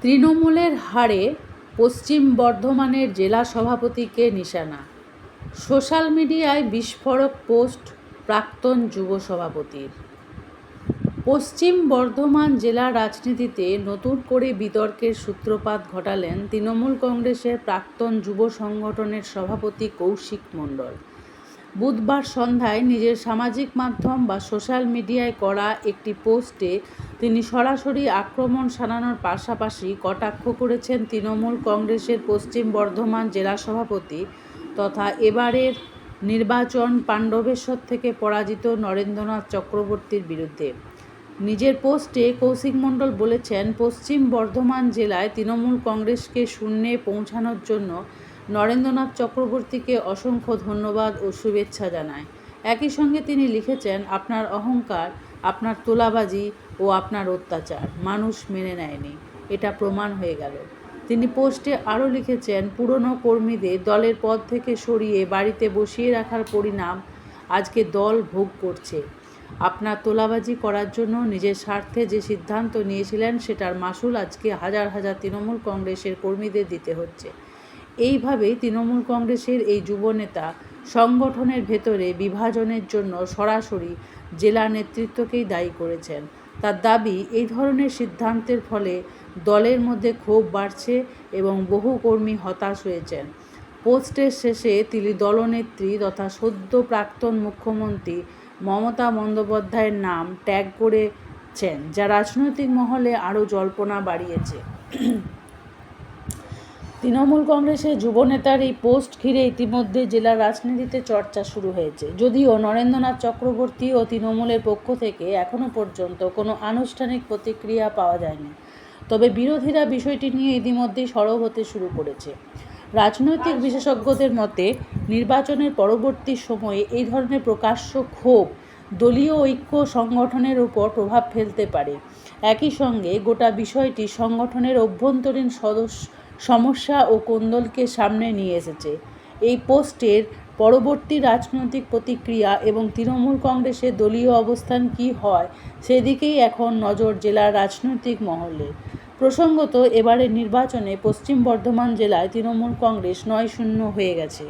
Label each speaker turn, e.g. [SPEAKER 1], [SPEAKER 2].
[SPEAKER 1] তৃণমূলের হারে পশ্চিম বর্ধমানের জেলা সভাপতিকে নিশানা। সোশ্যাল মিডিয়ায় বিস্ফোরক পোস্ট প্রাক্তন যুব সভাপতির। পশ্চিম বর্ধমান জেলা রাজনীতিতে নতুন করে বিতর্কের সূত্রপাত ঘটালেন তৃণমূল কংগ্রেসের প্রাক্তন যুব সংগঠনের সভাপতি কৌশিক মণ্ডল। বুধবার সন্ধ্যায় নিজের সামাজিক মাধ্যম বা সোশ্যাল মিডিয়ায় করা একটি পোস্টে তিনি সরাসরি আক্রমণ শানানোর পাশাপাশি কটাক্ষ করেছেন তৃণমূল কংগ্রেসের পশ্চিম বর্ধমান জেলা সভাপতি তথা এবারের নির্বাচন পাণ্ডবেশ্বর থেকে পরাজিত নরেন্দ্রনাথ চক্রবর্তীর বিরুদ্ধে। নিজের পোস্টে কৌশিক মণ্ডল বলেছেন, পশ্চিম বর্ধমান জেলায় তৃণমূল কংগ্রেসকে শূন্যে পৌঁছানোর জন্য নরেন্দ্রনাথ চক্রবর্তীকে অসংখ্য ধন্যবাদ ও শুভেচ্ছা জানায়। একই সঙ্গে তিনি লিখেছেন, আপনার অহংকার, আপনার তোলাবাজি ও আপনার অত্যাচার মানুষ মেনে নেয়নি, এটা প্রমাণ হয়ে গেল। তিনি পোস্টে আরও লিখেছেন, পুরনো কর্মীদের দলের পদ থেকে সরিয়ে বাড়িতে বসিয়ে রাখার পরিণাম আজকে দল ভোগ করছে। আপনার তোলাবাজি করার জন্য নিজের স্বার্থে যে সিদ্ধান্ত নিয়েছিলেন সেটার মাসুল আজকে হাজার হাজার তৃণমূল কংগ্রেসের কর্মীদের দিতে হচ্ছে। এইভাবেই তৃণমূল কংগ্রেসের এই যুবনেতা সংগঠনের ভেতরে বিভাজনের জন্য সরাসরি জেলা নেতৃত্বকেই দায়ী করেছেন। তার দাবি, এই ধরনের সিদ্ধান্তের ফলে দলের মধ্যে ক্ষোভ বাড়ছে এবং বহু কর্মী হতাশ হয়েছেন। পোস্টের শেষে তিনি দলনেত্রী তথা সদ্য প্রাক্তন মুখ্যমন্ত্রী মমতা বন্দ্যোপাধ্যায়ের নাম ট্যাগ করেছেন, যা রাজনৈতিক মহলে আরও জল্পনা বাড়িয়েছে। তৃণমূল কংগ্রেসের যুবনেতার এই পোস্ট ঘিরে ইতিমধ্যে জেলা রাজনীতিতে চর্চা শুরু হয়েছে। যদিও নরেন্দ্রনাথ চক্রবর্তী ও তৃণমূলের পক্ষ থেকে এখনও পর্যন্ত কোনো আনুষ্ঠানিক প্রতিক্রিয়া পাওয়া যায়নি, তবে বিরোধীরা বিষয়টি নিয়ে ইতিমধ্যেই সরব হতে শুরু করেছে। রাজনৈতিক বিশেষজ্ঞদের মতে, নির্বাচনের পরবর্তী সময়ে এই ধরনের প্রকাশ্য ক্ষোভ দলীয় ঐক্য সংগঠনের উপর প্রভাব ফেলতে পারে। একই সঙ্গে গোটা বিষয়টি সংগঠনের অভ্যন্তরীণ সমস্যা ও কোন্দলকে সামনে নিয়ে এসেছে। এই পোস্টের পরবর্তী রাজনৈতিক প্রতিক্রিয়া এবং তৃণমূল কংগ্রেসের দলীয় অবস্থান কী হয় সেদিকেই এখন নজর জেলার রাজনৈতিক মহলে। প্রসঙ্গত, এবারের নির্বাচনে পশ্চিম বর্ধমান জেলায় তৃণমূল কংগ্রেস ৯-০ হয়ে গেছে।